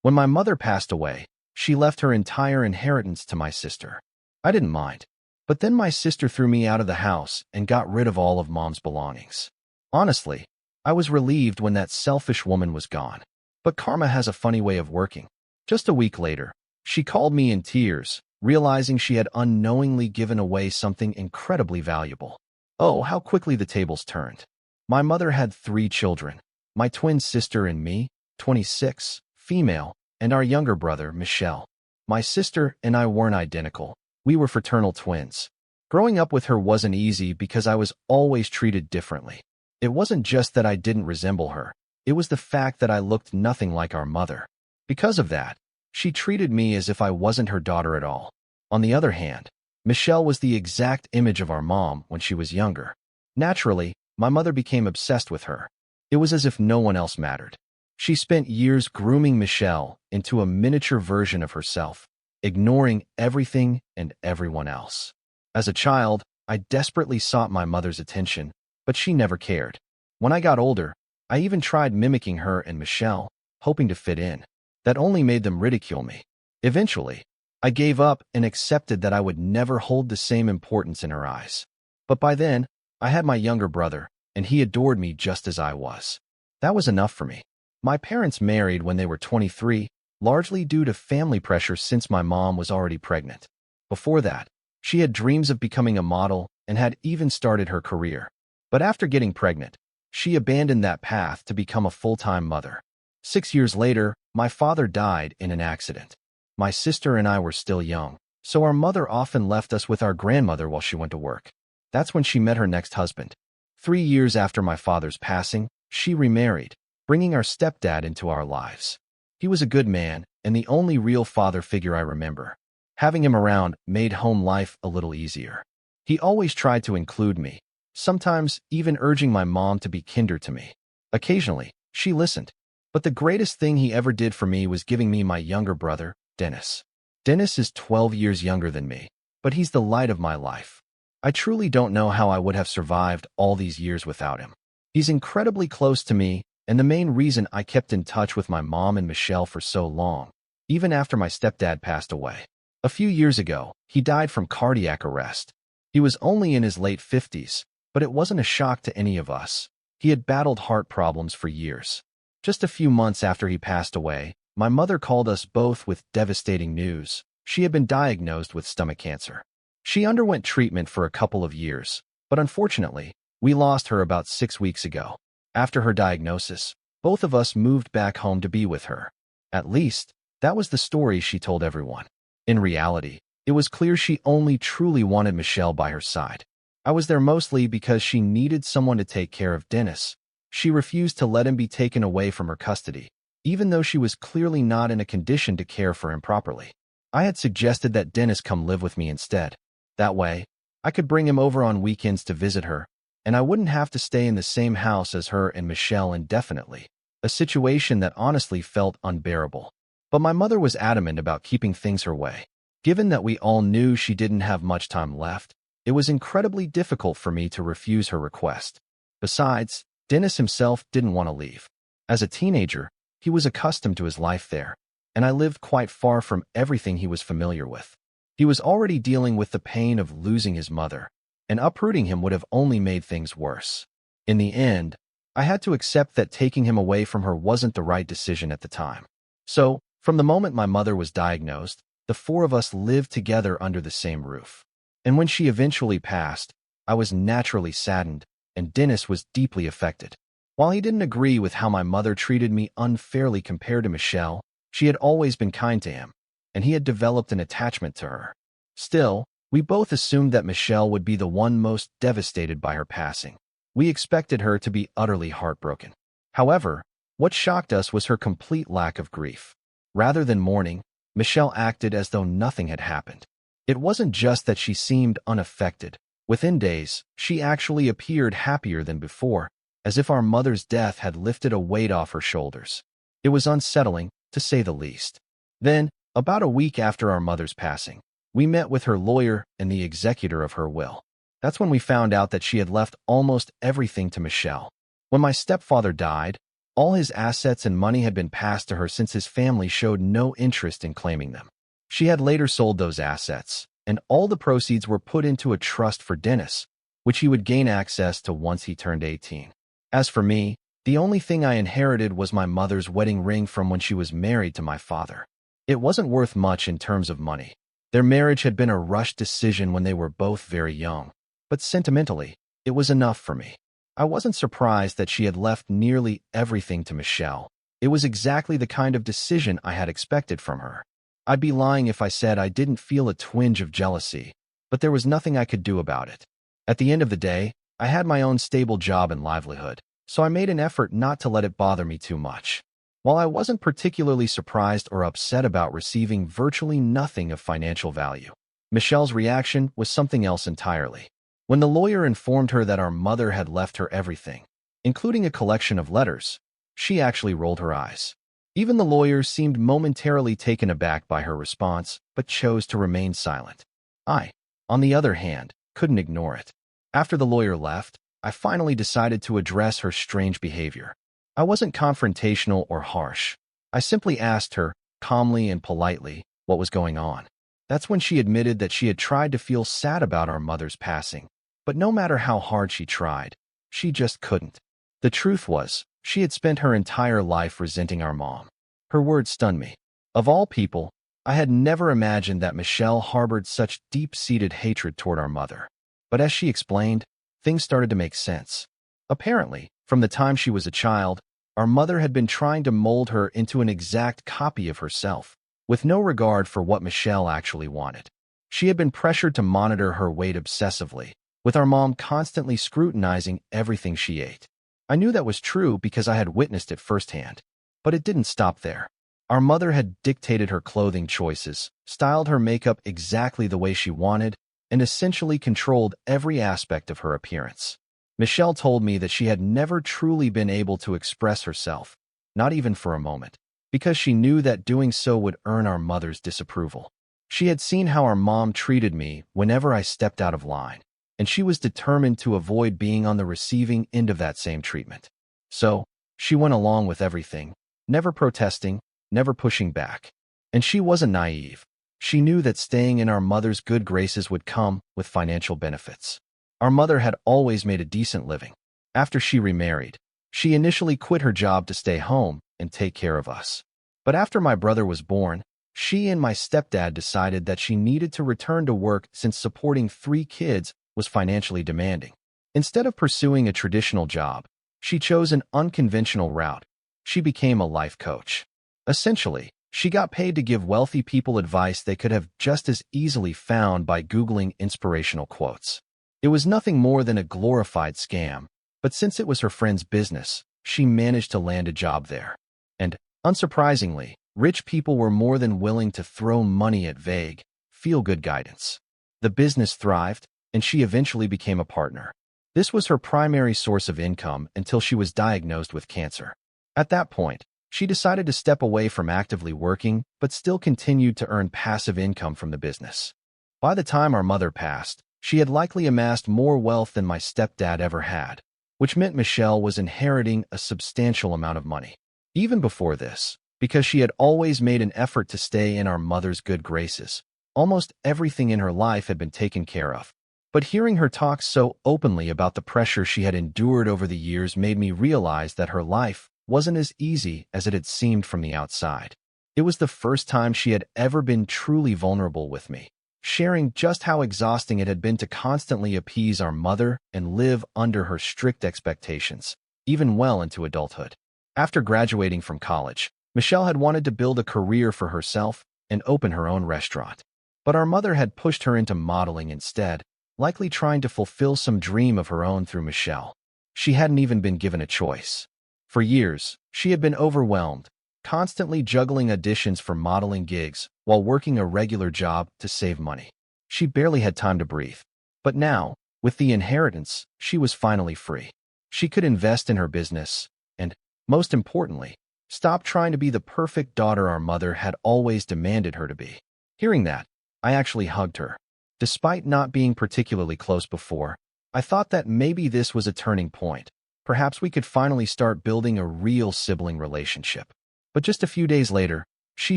When my mother passed away, she left her entire inheritance to my sister. I didn't mind. But then my sister threw me out of the house and got rid of all of Mom's belongings. Honestly, I was relieved when that selfish woman was gone. But karma has a funny way of working. Just a week later, she called me in tears, realizing she had unknowingly given away something incredibly valuable. Oh, how quickly the tables turned. My mother had 3 children, my twin sister and me, 26, female, and our younger brother, Michelle. My sister and I weren't identical. We were fraternal twins. Growing up with her wasn't easy because I was always treated differently. It wasn't just that I didn't resemble her. It was the fact that I looked nothing like our mother. Because of that, she treated me as if I wasn't her daughter at all. On the other hand, Michelle was the exact image of our mom when she was younger. Naturally, my mother became obsessed with her. It was as if no one else mattered. She spent years grooming Michelle into a miniature version of herself, ignoring everything and everyone else. As a child, I desperately sought my mother's attention, but she never cared. When I got older, I even tried mimicking her and Michelle, hoping to fit in. That only made them ridicule me. Eventually, I gave up and accepted that I would never hold the same importance in her eyes. But by then, I had my younger brother, and he adored me just as I was. That was enough for me. My parents married when they were 23, largely due to family pressure since my mom was already pregnant. Before that, she had dreams of becoming a model and had even started her career. But after getting pregnant, she abandoned that path to become a full-time mother. 6 years later, my father died in an accident. My sister and I were still young, so our mother often left us with our grandmother while she went to work. That's when she met her next husband. 3 years after my father's passing, she remarried, bringing our stepdad into our lives. He was a good man and the only real father figure I remember. Having him around made home life a little easier. He always tried to include me, sometimes even urging my mom to be kinder to me. Occasionally, she listened. But the greatest thing he ever did for me was giving me my younger brother, Dennis. Dennis is 12 years younger than me, but he's the light of my life. I truly don't know how I would have survived all these years without him. He's incredibly close to me and the main reason I kept in touch with my mom and Michelle for so long, even after my stepdad passed away. A few years ago, he died from cardiac arrest. He was only in his late 50s, but it wasn't a shock to any of us. He had battled heart problems for years. Just a few months after he passed away, my mother called us both with devastating news. She had been diagnosed with stomach cancer. She underwent treatment for a couple of years, but unfortunately, we lost her about 6 weeks ago. After her diagnosis, both of us moved back home to be with her. At least, that was the story she told everyone. In reality, it was clear she only truly wanted Michelle by her side. I was there mostly because she needed someone to take care of Dennis. She refused to let him be taken away from her custody, even though she was clearly not in a condition to care for him properly. I had suggested that Dennis come live with me instead. That way, I could bring him over on weekends to visit her, and I wouldn't have to stay in the same house as her and Michelle indefinitely, a situation that honestly felt unbearable. But my mother was adamant about keeping things her way. Given that we all knew she didn't have much time left, it was incredibly difficult for me to refuse her request. Besides, Dennis himself didn't want to leave. As a teenager, he was accustomed to his life there, and I lived quite far from everything he was familiar with. He was already dealing with the pain of losing his mother, and uprooting him would have only made things worse. In the end, I had to accept that taking him away from her wasn't the right decision at the time. So, from the moment my mother was diagnosed, the 4 of us lived together under the same roof. And when she eventually passed, I was naturally saddened, and Dennis was deeply affected. While he didn't agree with how my mother treated me unfairly compared to Michelle, she had always been kind to him, and he had developed an attachment to her. Still, we both assumed that Michelle would be the one most devastated by her passing. We expected her to be utterly heartbroken. However, what shocked us was her complete lack of grief. Rather than mourning, Michelle acted as though nothing had happened. It wasn't just that she seemed unaffected. Within days, she actually appeared happier than before, as if our mother's death had lifted a weight off her shoulders. It was unsettling, to say the least. Then, about a week after our mother's passing, we met with her lawyer and the executor of her will. That's when we found out that she had left almost everything to Michelle. When my stepfather died, All his assets and money had been passed to her since his family showed no interest in claiming them. She had later sold those assets, and all the proceeds were put into a trust for Dennis, which he would gain access to once he turned 18. As for me, the only thing I inherited was my mother's wedding ring from when she was married to my father. It wasn't worth much in terms of money. Their marriage had been a rushed decision when they were both very young, but sentimentally, it was enough for me. I wasn't surprised that she had left nearly everything to Michelle. It was exactly the kind of decision I had expected from her. I'd be lying if I said I didn't feel a twinge of jealousy, but there was nothing I could do about it. At the end of the day, I had my own stable job and livelihood, so I made an effort not to let it bother me too much. While I wasn't particularly surprised or upset about receiving virtually nothing of financial value, Michelle's reaction was something else entirely. When the lawyer informed her that our mother had left her everything, including a collection of letters, she actually rolled her eyes. Even the lawyer seemed momentarily taken aback by her response, but chose to remain silent. I, on the other hand, couldn't ignore it. After the lawyer left, I finally decided to address her strange behavior. I wasn't confrontational or harsh. I simply asked her, calmly and politely, what was going on. That's when she admitted that she had tried to feel sad about our mother's passing, but no matter how hard she tried, she just couldn't. The truth was, she had spent her entire life resenting our mom. Her words stunned me. Of all people, I had never imagined that Michelle harbored such deep-seated hatred toward our mother. But as she explained, things started to make sense. Apparently, from the time she was a child, our mother had been trying to mold her into an exact copy of herself, with no regard for what Michelle actually wanted. She had been pressured to monitor her weight obsessively, with our mom constantly scrutinizing everything she ate. I knew that was true because I had witnessed it firsthand. But it didn't stop there. Our mother had dictated her clothing choices, styled her makeup exactly the way she wanted, and essentially controlled every aspect of her appearance. Michelle told me that she had never truly been able to express herself, not even for a moment, because she knew that doing so would earn our mother's disapproval. She had seen how our mom treated me whenever I stepped out of line, and she was determined to avoid being on the receiving end of that same treatment. So, she went along with everything, never protesting, never pushing back. And she wasn't naive. She knew that staying in our mother's good graces would come with financial benefits. Our mother had always made a decent living. After she remarried, she initially quit her job to stay home and take care of us. But after my brother was born, she and my stepdad decided that she needed to return to work since supporting 3 kids was financially demanding. Instead of pursuing a traditional job, she chose an unconventional route. She became a life coach. Essentially, she got paid to give wealthy people advice they could have just as easily found by Googling inspirational quotes. It was nothing more than a glorified scam, but since it was her friend's business, she managed to land a job there. And, unsurprisingly, rich people were more than willing to throw money at vague, feel-good guidance. The business thrived, and she eventually became a partner. This was her primary source of income until she was diagnosed with cancer. At that point, she decided to step away from actively working, but still continued to earn passive income from the business. By the time our mother passed, she had likely amassed more wealth than my stepdad ever had, which meant Michelle was inheriting a substantial amount of money. Even before this, because she had always made an effort to stay in our mother's good graces, almost everything in her life had been taken care of. But hearing her talk so openly about the pressure she had endured over the years made me realize that her life wasn't as easy as it had seemed from the outside. It was the first time she had ever been truly vulnerable with me, sharing just how exhausting it had been to constantly appease our mother and live under her strict expectations, even well into adulthood. After graduating from college, Michelle had wanted to build a career for herself and open her own restaurant. But our mother had pushed her into modeling instead, likely trying to fulfill some dream of her own through Michelle. She hadn't even been given a choice. For years, she had been overwhelmed, constantly juggling auditions for modeling gigs while working a regular job to save money. She barely had time to breathe. But now, with the inheritance, she was finally free. She could invest in her business and, most importantly, stop trying to be the perfect daughter our mother had always demanded her to be. Hearing that, I actually hugged her. Despite not being particularly close before, I thought that maybe this was a turning point, Perhaps we could finally start building a real sibling relationship. But just a few days later, she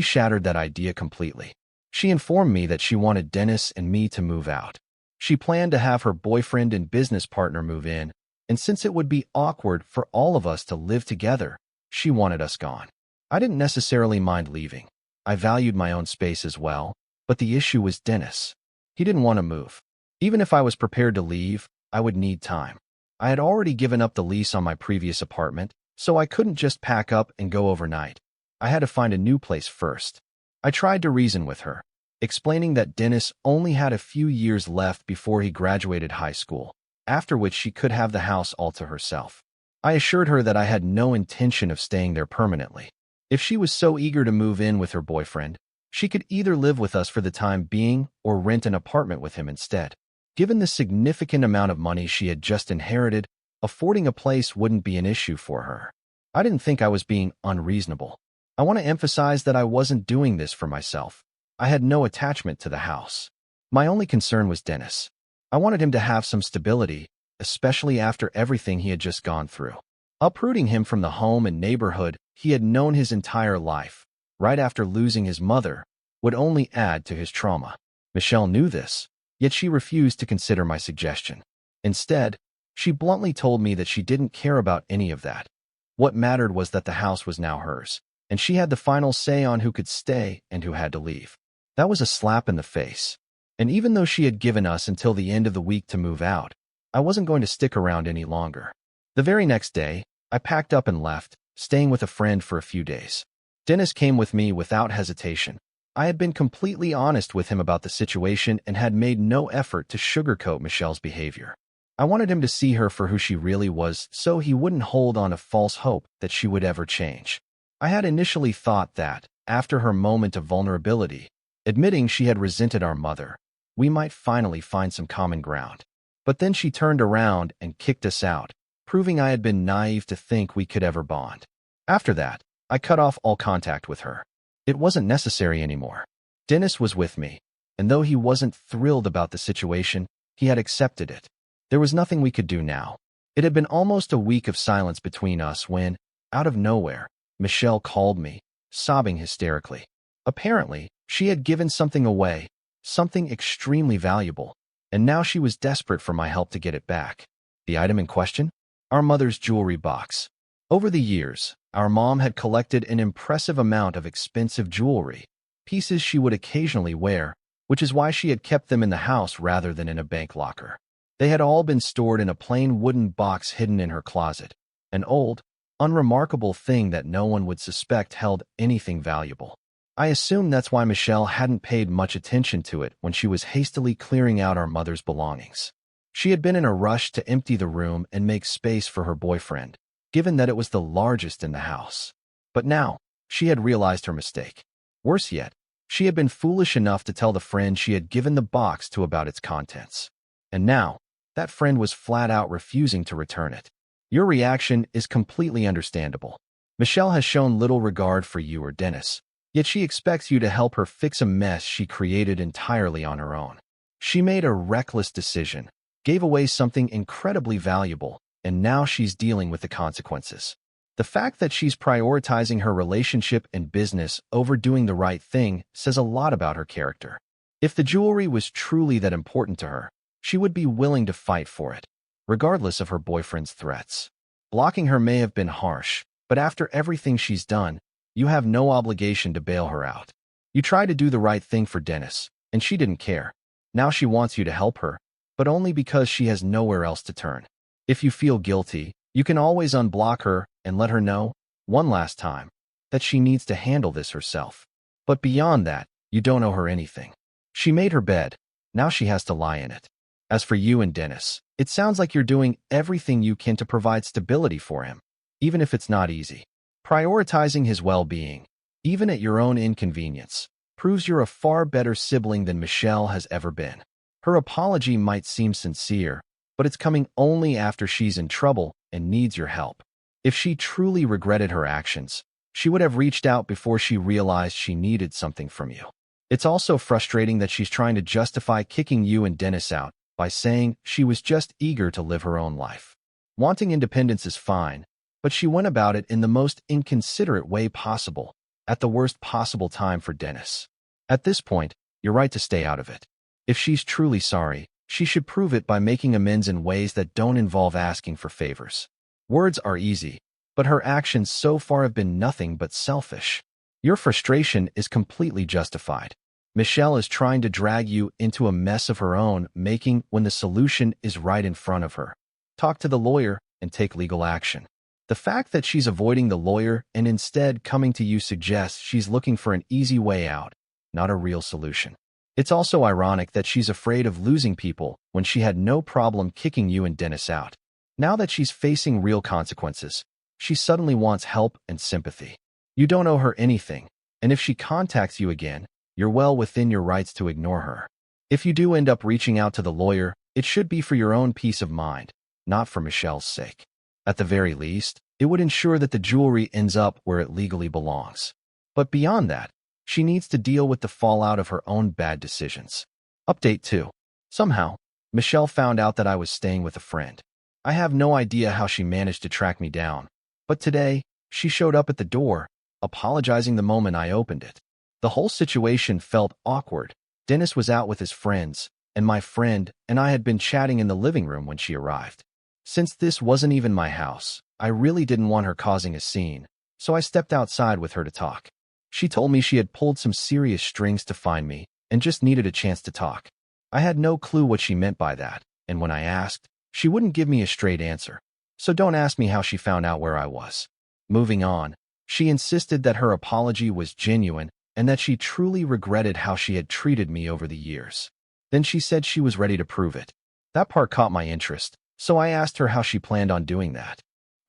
shattered that idea completely. She informed me that she wanted Dennis and me to move out. She planned to have her boyfriend and business partner move in, and since it would be awkward for all of us to live together, she wanted us gone. I didn't necessarily mind leaving. I valued my own space as well, but the issue was Dennis. He didn't want to move. Even if I was prepared to leave, I would need time. I had already given up the lease on my previous apartment, so I couldn't just pack up and go overnight. I had to find a new place first. I tried to reason with her, explaining that Dennis only had a few years left before he graduated high school, after which she could have the house all to herself. I assured her that I had no intention of staying there permanently. If she was so eager to move in with her boyfriend, she could either live with us for the time being or rent an apartment with him instead. Given the significant amount of money she had just inherited, affording a place wouldn't be an issue for her. I didn't think I was being unreasonable. I want to emphasize that I wasn't doing this for myself. I had no attachment to the house. My only concern was Dennis. I wanted him to have some stability, especially after everything he had just gone through. Uprooting him from the home and neighborhood he had known his entire life, right after losing his mother, would only add to his trauma. Michelle knew this, yet she refused to consider my suggestion. Instead, she bluntly told me that she didn't care about any of that. What mattered was that the house was now hers, and she had the final say on who could stay and who had to leave. That was a slap in the face. And even though she had given us until the end of the week to move out, I wasn't going to stick around any longer. The very next day, I packed up and left, staying with a friend for a few days. Dennis came with me without hesitation. I had been completely honest with him about the situation and had made no effort to sugarcoat Michelle's behavior. I wanted him to see her for who she really was so he wouldn't hold on a false hope that she would ever change. I had initially thought that, after her moment of vulnerability, admitting she had resented our mother, we might finally find some common ground. But then she turned around and kicked us out, proving I had been naive to think we could ever bond. After that, I cut off all contact with her. It wasn't necessary anymore. Dennis was with me, and though he wasn't thrilled about the situation, he had accepted it. There was nothing we could do now. It had been almost a week of silence between us when, out of nowhere, Michelle called me, sobbing hysterically. Apparently, she had given something away, something extremely valuable, and now she was desperate for my help to get it back. The item in question? Our mother's jewelry box. Over the years, our mom had collected an impressive amount of expensive jewelry, pieces she would occasionally wear, which is why she had kept them in the house rather than in a bank locker. They had all been stored in a plain wooden box hidden in her closet, an old, unremarkable thing that no one would suspect held anything valuable. I assumed that's why Michelle hadn't paid much attention to it when she was hastily clearing out our mother's belongings. She had been in a rush to empty the room and make space for her boyfriend, given that it was the largest in the house. But now, she had realized her mistake. Worse yet, she had been foolish enough to tell the friend she had given the box to about its contents. And now, that friend was flat out refusing to return it. Your reaction is completely understandable. Michelle has shown little regard for you or Dennis, yet she expects you to help her fix a mess she created entirely on her own. She made a reckless decision, gave away something incredibly valuable, and now she's dealing with the consequences. The fact that she's prioritizing her relationship and business over doing the right thing says a lot about her character. If the jewelry was truly that important to her, she would be willing to fight for it, regardless of her boyfriend's threats. Blocking her may have been harsh, but after everything she's done, you have no obligation to bail her out. You tried to do the right thing for Dennis, and she didn't care. Now she wants you to help her, but only because she has nowhere else to turn. If you feel guilty, you can always unblock her and let her know, one last time, that she needs to handle this herself. But beyond that, you don't owe her anything. She made her bed. Now she has to lie in it. As for you and Dennis, it sounds like you're doing everything you can to provide stability for him, even if it's not easy. Prioritizing his well-being, even at your own inconvenience, proves you're a far better sibling than Michelle has ever been. Her apology might seem sincere, but it's coming only after she's in trouble and needs your help. If she truly regretted her actions, she would have reached out before she realized she needed something from you. It's also frustrating that she's trying to justify kicking you and Dennis out by saying she was just eager to live her own life. Wanting independence is fine, but she went about it in the most inconsiderate way possible, at the worst possible time for Dennis. At this point, you're right to stay out of it. If she's truly sorry, she should prove it by making amends in ways that don't involve asking for favors. Words are easy, but her actions so far have been nothing but selfish. Your frustration is completely justified. Michelle is trying to drag you into a mess of her own making when the solution is right in front of her. Talk to the lawyer and take legal action. The fact that she's avoiding the lawyer and instead coming to you suggests she's looking for an easy way out, not a real solution. It's also ironic that she's afraid of losing people when she had no problem kicking you and Dennis out. Now that she's facing real consequences, she suddenly wants help and sympathy. You don't owe her anything, and if she contacts you again, you're well within your rights to ignore her. If you do end up reaching out to the lawyer, it should be for your own peace of mind, not for Michelle's sake. At the very least, it would ensure that the jewelry ends up where it legally belongs. But beyond that, she needs to deal with the fallout of her own bad decisions. Update 2. Somehow, Michelle found out that I was staying with a friend. I have no idea how she managed to track me down, but today, she showed up at the door, apologizing the moment I opened it. The whole situation felt awkward. Dennis was out with his friends, and my friend and I had been chatting in the living room when she arrived. Since this wasn't even my house, I really didn't want her causing a scene, so I stepped outside with her to talk. She told me she had pulled some serious strings to find me and just needed a chance to talk. I had no clue what she meant by that, and when I asked, she wouldn't give me a straight answer. So don't ask me how she found out where I was. Moving on, she insisted that her apology was genuine and that she truly regretted how she had treated me over the years. Then she said she was ready to prove it. That part caught my interest, so I asked her how she planned on doing that.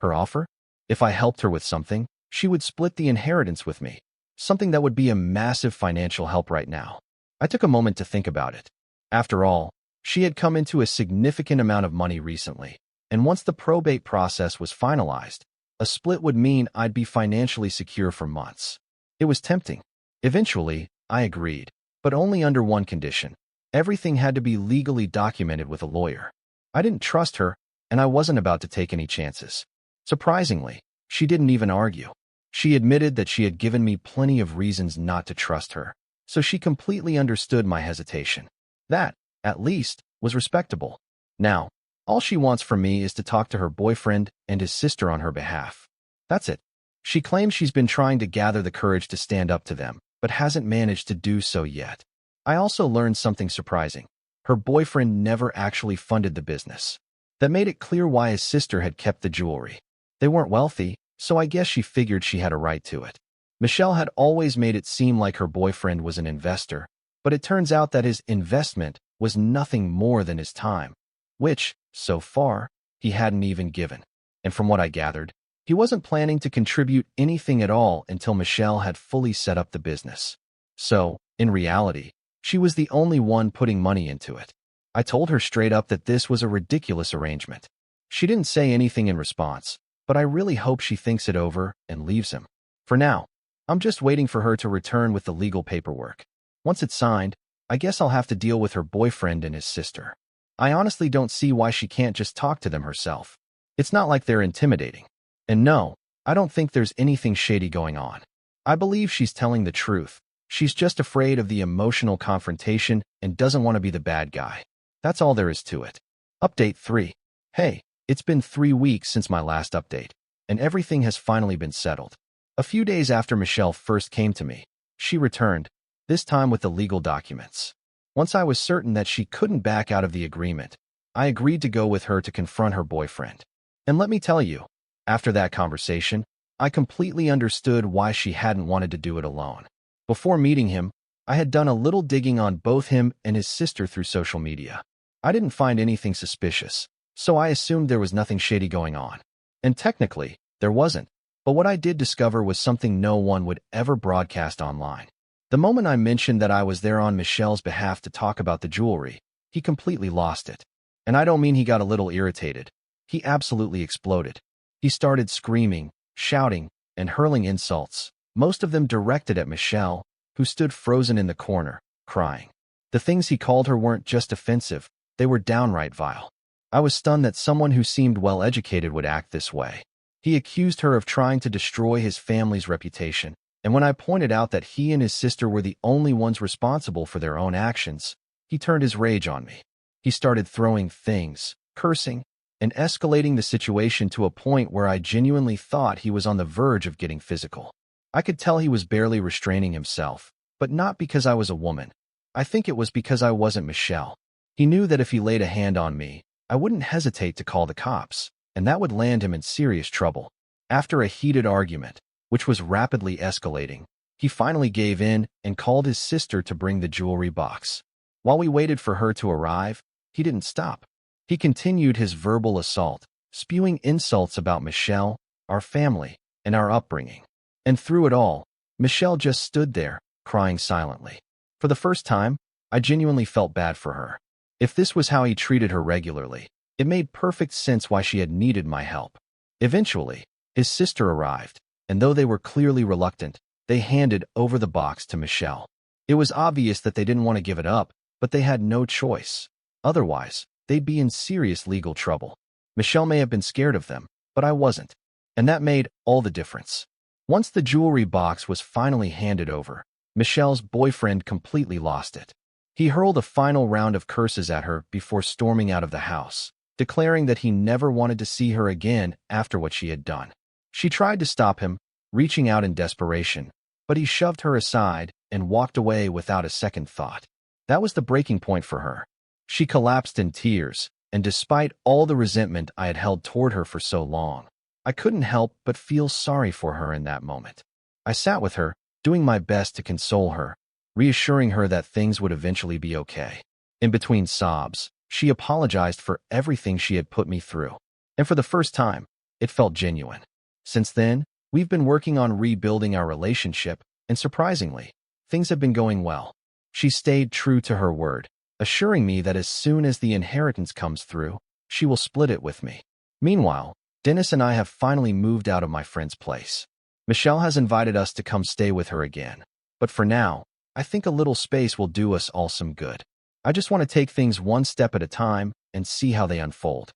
Her offer? If I helped her with something, she would split the inheritance with me, something that would be a massive financial help right now. I took a moment to think about it. After all, she had come into a significant amount of money recently, and once the probate process was finalized, a split would mean I'd be financially secure for months. It was tempting. Eventually, I agreed, but only under one condition. Everything had to be legally documented with a lawyer. I didn't trust her, and I wasn't about to take any chances. Surprisingly, she didn't even argue. She admitted that she had given me plenty of reasons not to trust her, so she completely understood my hesitation. That, at least, was respectable. Now, all she wants from me is to talk to her boyfriend and his sister on her behalf. That's it. She claims she's been trying to gather the courage to stand up to them, but hasn't managed to do so yet. I also learned something surprising. Her boyfriend never actually funded the business. That made it clear why his sister had kept the jewelry. They weren't wealthy, so I guess she figured she had a right to it. Michelle had always made it seem like her boyfriend was an investor, but it turns out that his investment was nothing more than his time, which, so far, he hadn't even given. And from what I gathered, he wasn't planning to contribute anything at all until Michelle had fully set up the business. So, in reality, she was the only one putting money into it. I told her straight up that this was a ridiculous arrangement. She didn't say anything in response, but I really hope she thinks it over and leaves him. For now, I'm just waiting for her to return with the legal paperwork. Once it's signed, I guess I'll have to deal with her boyfriend and his sister. I honestly don't see why she can't just talk to them herself. It's not like they're intimidating. And no, I don't think there's anything shady going on. I believe she's telling the truth. She's just afraid of the emotional confrontation and doesn't want to be the bad guy. That's all there is to it. Update 3. Hey, it's been 3 weeks since my last update, and everything has finally been settled. A few days after Michelle first came to me, she returned, this time with the legal documents. Once I was certain that she couldn't back out of the agreement, I agreed to go with her to confront her boyfriend. And let me tell you, after that conversation, I completely understood why she hadn't wanted to do it alone. Before meeting him, I had done a little digging on both him and his sister through social media. I didn't find anything suspicious, so I assumed there was nothing shady going on. And technically, there wasn't. But what I did discover was something no one would ever broadcast online. The moment I mentioned that I was there on Michelle's behalf to talk about the jewelry, he completely lost it. And I don't mean he got a little irritated. He absolutely exploded. He started screaming, shouting, and hurling insults, most of them directed at Michelle, who stood frozen in the corner, crying. The things he called her weren't just offensive, they were downright vile. I was stunned that someone who seemed well-educated would act this way. He accused her of trying to destroy his family's reputation, and when I pointed out that he and his sister were the only ones responsible for their own actions, he turned his rage on me. He started throwing things, cursing, and escalating the situation to a point where I genuinely thought he was on the verge of getting physical. I could tell he was barely restraining himself, but not because I was a woman. I think it was because I wasn't Michelle. He knew that if he laid a hand on me, I wouldn't hesitate to call the cops, and that would land him in serious trouble. After a heated argument, which was rapidly escalating, he finally gave in and called his sister to bring the jewelry box. While we waited for her to arrive, he didn't stop. He continued his verbal assault, spewing insults about Michelle, our family, and our upbringing. And through it all, Michelle just stood there, crying silently. For the first time, I genuinely felt bad for her. If this was how he treated her regularly, it made perfect sense why she had needed my help. Eventually, his sister arrived, and though they were clearly reluctant, they handed over the box to Michelle. It was obvious that they didn't want to give it up, but they had no choice. Otherwise, they'd be in serious legal trouble. Michelle may have been scared of them, but I wasn't, and that made all the difference. Once the jewelry box was finally handed over, Michelle's boyfriend completely lost it. He hurled a final round of curses at her before storming out of the house, declaring that he never wanted to see her again after what she had done. She tried to stop him, reaching out in desperation, but he shoved her aside and walked away without a second thought. That was the breaking point for her. She collapsed in tears, and despite all the resentment I had held toward her for so long, I couldn't help but feel sorry for her in that moment. I sat with her, doing my best to console her, reassuring her that things would eventually be okay. In between sobs, she apologized for everything she had put me through. And for the first time, it felt genuine. Since then, we've been working on rebuilding our relationship, and surprisingly, things have been going well. She stayed true to her word, assuring me that as soon as the inheritance comes through, she will split it with me. Meanwhile, Dennis and I have finally moved out of my friend's place. Michelle has invited us to come stay with her again, but for now, I think a little space will do us all some good. I just want to take things one step at a time and see how they unfold.